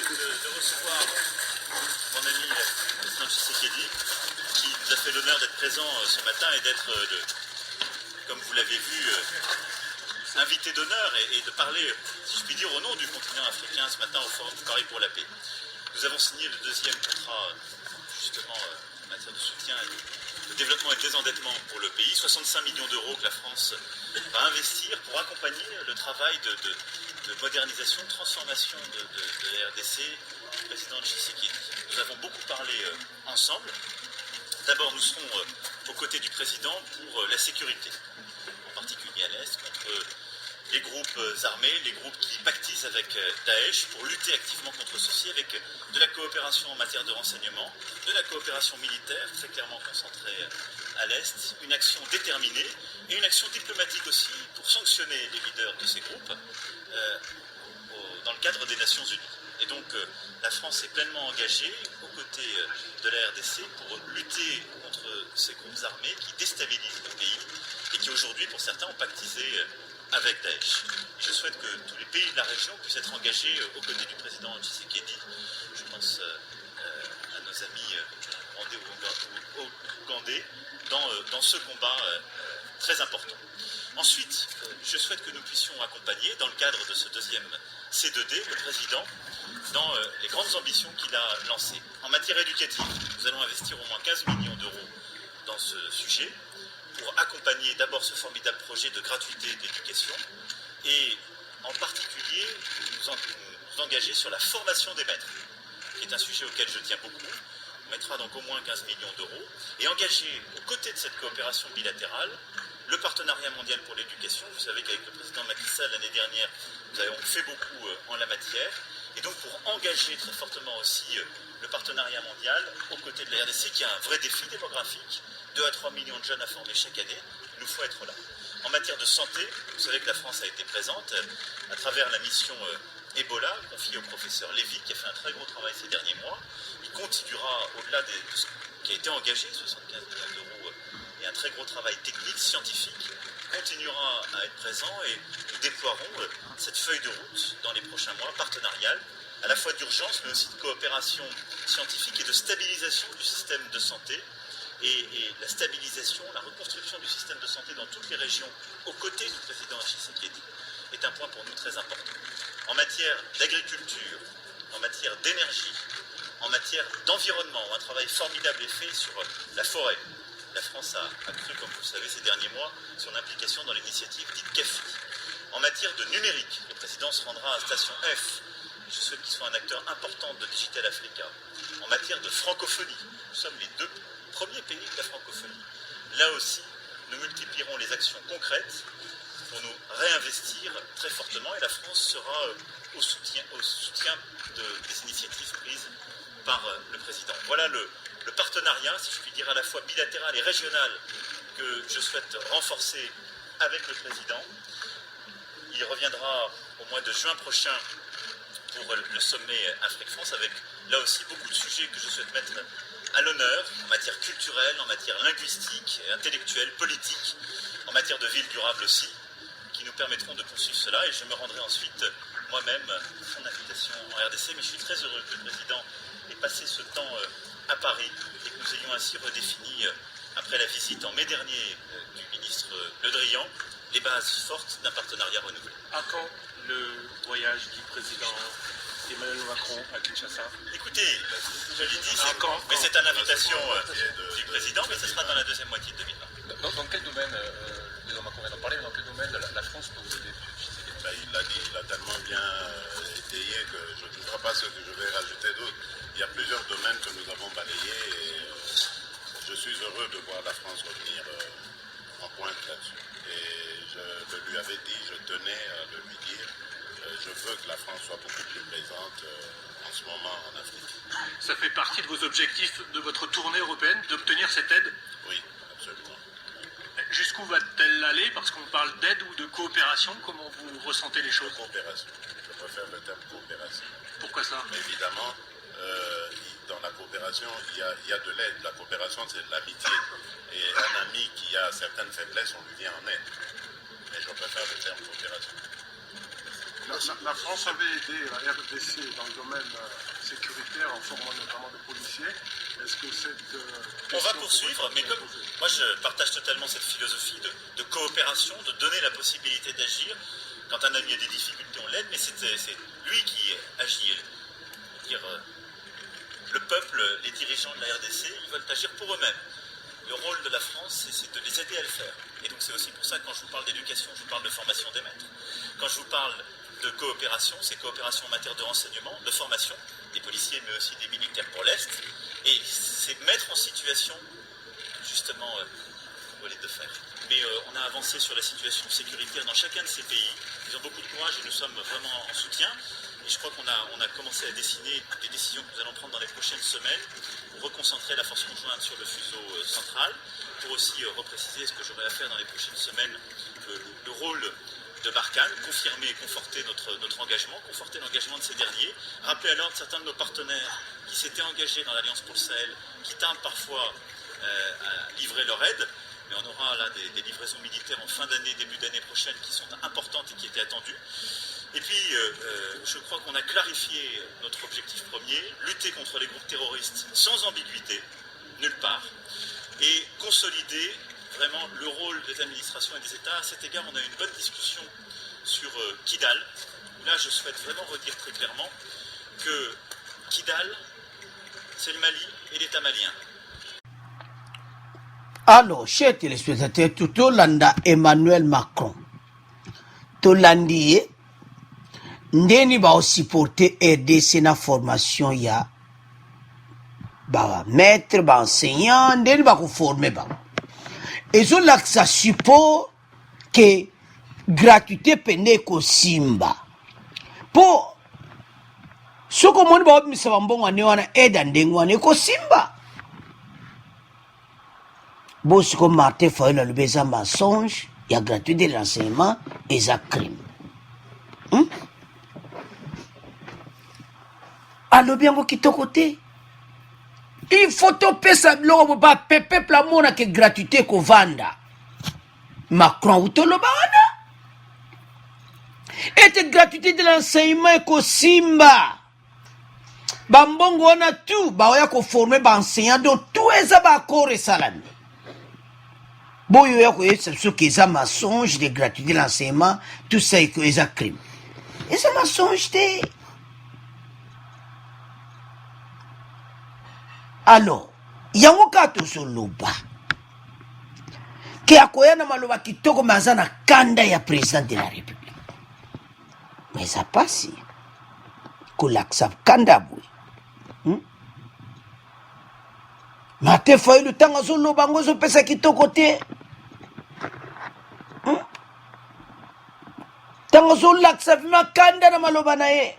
De recevoir mon ami le président Tshisekedi, qui nous a fait l'honneur d'être présent ce matin et d'être, comme vous l'avez vu, invité d'honneur et de parler, si je puis dire, au nom du continent africain ce matin au Forum de Paris pour la paix. Nous avons signé le deuxième contrat, justement, en matière de soutien et de développement et de désendettement pour le pays. 65 millions d'euros que la France va investir pour accompagner le travail de modernisation, de transformation de la RDC du président Tshisekedi. Nous avons beaucoup parlé ensemble. D'abord, nous serons aux côtés du président pour la sécurité, en particulier à l'Est, contre les groupes armés, les groupes qui pactisent avec Daesh pour lutter activement contre ceci, avec de la coopération en matière de renseignement, de la coopération militaire très clairement concentrée à l'Est, une action déterminée et une action diplomatique aussi pour sanctionner les leaders de ces groupes dans le cadre des Nations Unies. Et donc la France est pleinement engagée aux côtés de la RDC pour lutter contre ces groupes armés qui déstabilisent le pays et qui aujourd'hui pour certains ont pactisé avec Daesh. Je souhaite que tous les pays de la région puissent être engagés aux côtés du président Tshisekedi. Je pense à nos amis rwandais ou ougandais dans ce combat très important. Ensuite, je souhaite que nous puissions accompagner, dans le cadre de ce deuxième C2D, le président, dans les grandes ambitions qu'il a lancées. En matière éducative, nous allons investir au moins 15 millions d'euros dans ce sujet, pour accompagner d'abord ce formidable projet de gratuité d'éducation et en particulier nous engager sur la formation des maîtres, qui est un sujet auquel je tiens beaucoup. On mettra donc au moins 15 millions d'euros et engager aux côtés de cette coopération bilatérale le partenariat mondial pour l'éducation. Vous savez qu'avec le président Macky Sall l'année dernière, nous avons fait beaucoup en la matière. Et donc pour engager très fortement aussi le partenariat mondial aux côtés de la RDC qui a un vrai défi démographique. 2 à 3 millions de jeunes à former chaque année, il nous faut être là. En matière de santé, vous savez que la France a été présente à travers la mission Ebola, confiée au professeur Lévy, qui a fait un très gros travail ces derniers mois. Il continuera, au-delà de ce qui a été engagé, 75 millions d'euros, et un très gros travail technique, scientifique, continuera à être présent et nous déploierons cette feuille de route dans les prochains mois, partenariale, à la fois d'urgence, mais aussi de coopération scientifique et de stabilisation du système de santé. Et la stabilisation, la reconstruction du système de santé dans toutes les régions, aux côtés du président Tshisekedi, est un point pour nous très important. En matière d'agriculture, en matière d'énergie, en matière d'environnement, un travail formidable est fait sur la forêt. La France a cru, comme vous le savez, ces derniers mois, son implication dans l'initiative dite CAFI. En matière de numérique, le président se rendra à Station F. Je souhaite qu'il soit un acteur important de Digital Africa. En matière de francophonie, nous sommes les 2 premiers pays de la francophonie. Là aussi, nous multiplierons les actions concrètes pour nous réinvestir très fortement et la France sera au soutien des initiatives prises par le président. Voilà le partenariat, si je puis dire, à la fois bilatéral et régional que je souhaite renforcer avec le président. Il reviendra au mois de juin prochain pour le sommet Afrique-France avec là aussi beaucoup de sujets que je souhaite mettre à l'honneur en matière culturelle, en matière linguistique, intellectuelle, politique, en matière de ville durable aussi, qui nous permettront de poursuivre cela. Et je me rendrai ensuite moi-même son invitation en RDC. Mais je suis très heureux que le président ait passé ce temps à Paris et que nous ayons ainsi redéfini, après la visite en mai dernier du ministre Le Drian, les bases fortes d'un partenariat renouvelé. À quand le voyage du président Emmanuel Macron à Kinshasa? Écoutez, je l'ai dit, mais c'est à l'invitation du président, mais ce sera dans la deuxième moitié de 2020. Dans quel domaine, le président Macron vient d'en parler, mais dans quel domaine la France peut vous aider? Il l'a dit, il a tellement bien étayé que je ne vois pas ce que je vais rajouter d'autre. Il y a plusieurs domaines que nous avons balayés et je suis heureux de voir la France revenir en pointe là-dessus. Et je lui avais dit, je tenais à le lui dire, je veux que la France soit beaucoup plus présente en ce moment en Afrique. Ça fait partie de vos objectifs de votre tournée européenne, d'obtenir cette aide? Oui, absolument. Jusqu'où va-t-elle aller? Parce qu'on parle d'aide ou de coopération. Comment vous ressentez les choses? Coopération. Je préfère le terme coopération. Pourquoi ça? Mais évidemment, dans la coopération, il y a de l'aide. La coopération, c'est de l'amitié. Et un ami qui a certaines faiblesses, on lui vient en aide. Mais je préfère le terme coopération. La France avait aidé la RDC dans le domaine sécuritaire en formant notamment des policiers. Est-ce que cette on va poursuivre, mais comme moi je partage totalement cette philosophie de coopération, de donner la possibilité d'agir. Quand un ami a des difficultés, on l'aide, mais c'est lui qui agit. Dire, le peuple, les dirigeants de la RDC, ils veulent agir pour eux-mêmes. Le rôle de la France, c'est de les aider à le faire. Et donc c'est aussi pour ça que quand je vous parle d'éducation, je vous parle de formation des maîtres. Quand je vous parle de coopération, c'est coopération en matière de renseignement, de formation, des policiers mais aussi des militaires pour l'Est. Et c'est mettre en situation, justement, de faire. Mais on a avancé sur la situation sécuritaire dans chacun de ces pays Ils ont beaucoup de courage et nous sommes vraiment en soutien. Et je crois qu'on a commencé à dessiner des décisions que nous allons prendre dans les prochaines semaines pour reconcentrer la force conjointe sur le fuseau central, pour aussi repréciser ce que j'aurai à faire dans les prochaines semaines, le rôle de Barkhane, confirmer et conforter notre engagement, conforter l'engagement de ces derniers, rappeler à l'ordre certains de nos partenaires qui s'étaient engagés dans l'Alliance pour le Sahel, qui tardent parfois à livrer leur aide, mais on aura là des livraisons militaires en fin d'année, début d'année prochaine qui sont importantes et qui étaient attendues. Et puis, je crois qu'on a clarifié notre objectif premier, lutter contre les groupes terroristes sans ambiguïté, nulle part, et consolider vraiment le rôle des administrations et des États. À cet égard, on a eu une bonne discussion sur Kidal. Là, je souhaite vraiment redire très clairement que Kidal, c'est le Mali et l'État malien. Alors, chers téléspectateurs, tout au landa Emmanuel Macron, tout landi ndeni ba supporter RDC na formation ya ba maître ba enseignant ndeni ba ko former ba. Et zo laksa support que gratuité pene ko simba. Po soko moni ba obimisa bambongo ne wana eda ndengwa ne ko simba. Bosi comme Martin Fayulu le beza mensonge, il y a gratuité de l'enseignement et ça crime. Alors bien vous quittez côté. Il faut topper ça l'homme ba peuple la mona que gratuité ko vanda. Macron ou tolo bana. Et gratuité de l'enseignement ko simba. Bambongo wana tout ba oya ko former ba enseignant donc tout eza ba corps salami. Boyo ya ko yesa ce que ça mensonge de gratuité de l'enseignement, tout ça est que eza crime. Et ça mensonge te. Alors, yango kato soloba. Ke akoya na maloba kitoko mazana kanda ya président de la République. Mais ça passe. Ko laksa kanda boy. Martin Fayulu tanga soloba ngozo pesa kitoko te. Tanga solo laksa vima kanda na maloba na ye.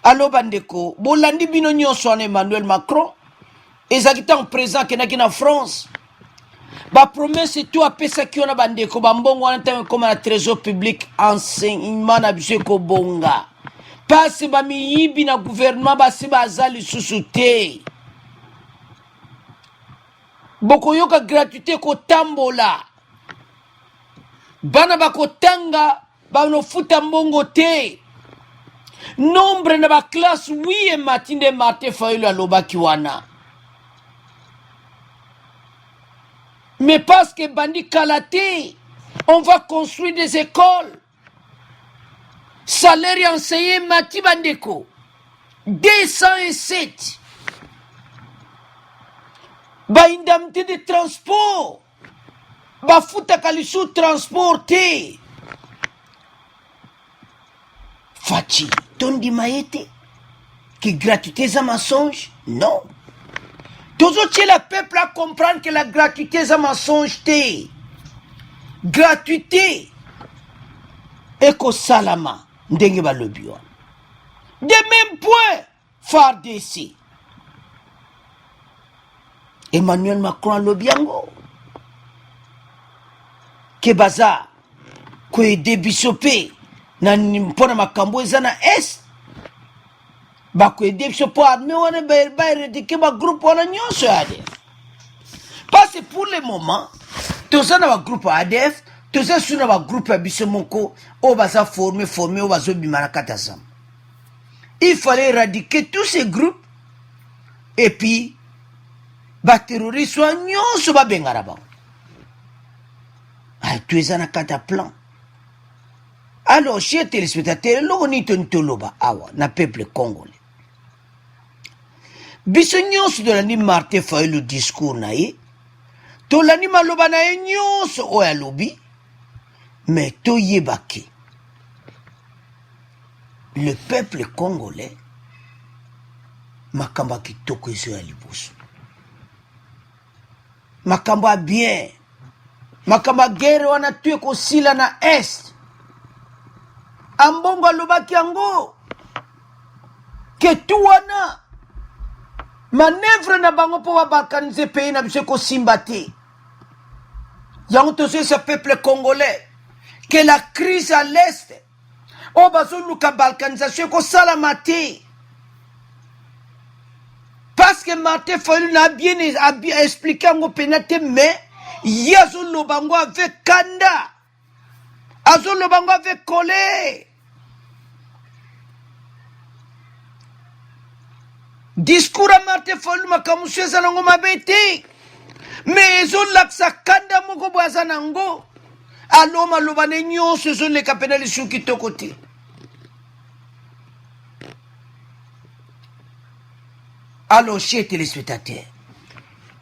Allo bandeko, bolandi bino nyonso en Emmanuel Macron, ezakita en présent kenaki na France. Ba promesse tout apesa ki ona bandeko bambongo wana tango comme na trésor public enseignement na biso ko bonga. Passe ba miyibi na gouvernement ba se bazali susuté. Boko yoka gratuité ko tambola. Bana ba ko tanga ba no futa mbongo te. Nombre na ba classe oui et matinde Martin Fayulu aloba kiwana. Mais parce que bandi kalaté, on va construire des écoles. Salaire enseigné mati bandeko 207. Ba indemnité de transport. Ba futa kalisu transporté. Fachi, tondi maete, qui gratuité est un mensonge? Non. Toujours le peuple à comprendre que la gratuité est un mensonge. Gratuité. Eko salama, ndenge ba lobiwa. De même point, FARDC. Emmanuel Macron lobiango. Que baza, que débisopé. Na mpona makambo eza na est bako ede biso po armée wana ba éradiquer ba groupe wana nyonso ya ADF. Parce que pour le moment toza na ba groupe ADF, toza sur na ba groupe ya biso moko o baza formé o bazo bima na katazam. Il fallait éradiquer tous ces groupes et puis ba terroristes nyonso ba bengara ba. Ay toza na kata plan. Alors, chers téléspectateurs, l'onito ntoloba awa na peuple congolais. Biso nyonso de l'ani Martin Fayulu discours na ye, to l'ani maloba na ye nyonso oya lobi, mais to yebake. Le peuple congolais makamba kitoko ezo ya liboso. Makamba bien. Makamba guerre wana tuye ko sila na est. ambongo alobaki yango ke tuwana manevre na bango mpo babalkanize pays na biso ekosimba te. Yango tozoyesa peuple congolais que la crise à l'est oyo bazoluka balkanisation ekosalama te. Parce que Martin Fayulu a bien expliqué yango pena te, mais ye azoloba yango avec kanda, azoloba yango avec colère. Discours à Martin Fayulu makambo so eza nango mabe te, mais ezolakisa kanda moko boye aza nango. Alo maloba ne nyonso ezoleka pena lisu kitoko te. Alors, chers téléspectateurs,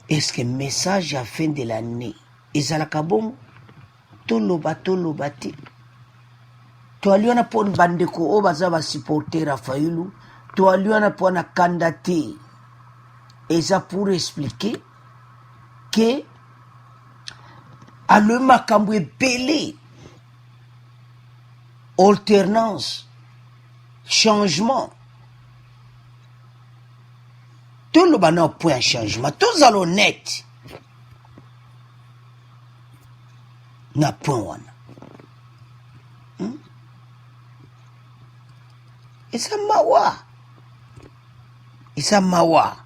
est-ce que message à fin de l'année ezalaka bongo toloba te? Toaliona po bandeko oyo baza basupporter ya Fayulu, toaliona po na kanda te. Eza pour expliquer que alo makambo ebele, alternance, changement. Tout le monde a un point de changement. Tous allons net. Na point one. Et ça mawa. Et ça mawa.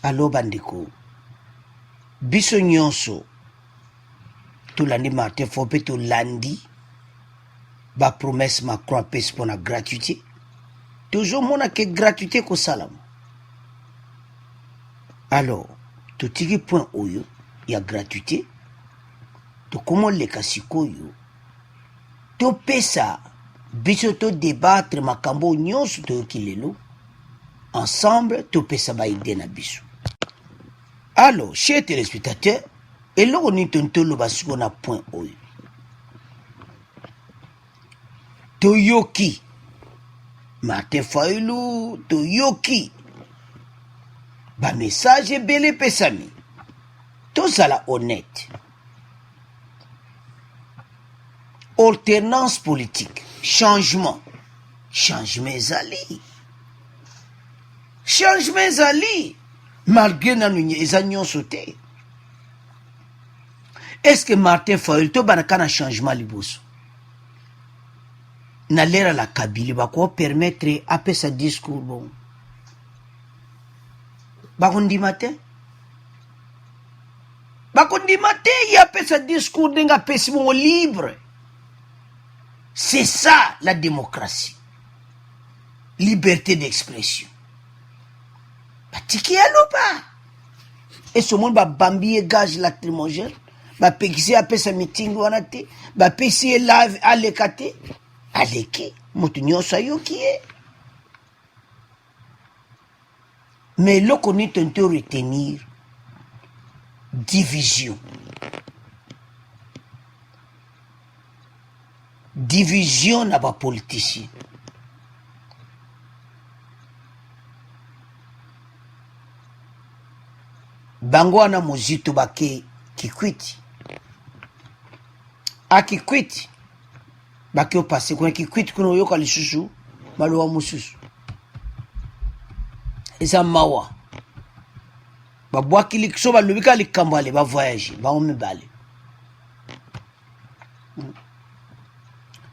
Allo bandiko. Biso nyonso. Tout l'année Martin faut peut tout lundi ba promesse Macron pèse pour la gratuité. Toujours mon a que gratuité ko salam. Alors, tout tiki point oyo ya gratuité. To comment les kasiko yo. To pesa biso to débattre makambo nyonso to kilelo. Ensemble to pesa ba idée na biso. Alors, chers téléspectateurs, et là, on est un peu le bas qu'on a point oyo. Toyoki. Martin Fayulu, Toyoki. Ba message belé pesami. Tout ça là honnête. Alternance politique. Changement. Changement zali. Changement zali. Malgré nanou ezanyon sauté. Est-ce que Martin Fayulu to banaka na changement liboso? Na lera la Kabili ba ko permettre apé sa discours bon. Bakondi matin? Bakondi matin y apé sa discours denga pesi bon libre. C'est ça la démocratie. Liberté d'expression. Batiki aloba. Et ce monde ba bambi gage lacrymogène. Ba pekisi apé sa meeting wana te, ba pesi live alekate, aleki, mutu nyonso ayoki ye. Mais là qu'on est tenté de retenir division. Division na ba politicien. Bango wana mozito bake Kikwiti. A Kikwiti. Baki au passé. Quand Kikwiti kuno yoka li chouchou. Maloa moussous. Et ça mawa. Ba boa ki li so ba lubika li kambale ba voyager. Ba ome bale.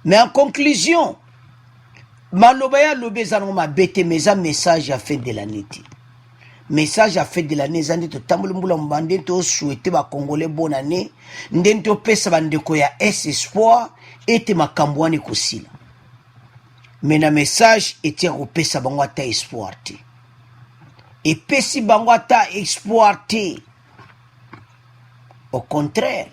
Mais en conclusion, malobaya lobe zanoma bete meza message à fin de l'année. Message à fait de l'année zandi to tambulumbula mbande to souhaiter ba congolais bonne année ndento pesa bandeko ya espoir ete makambwani kusila. Mais na message était repesa bango ata espoir te. Et pesi bango ata espoir te. Au contraire,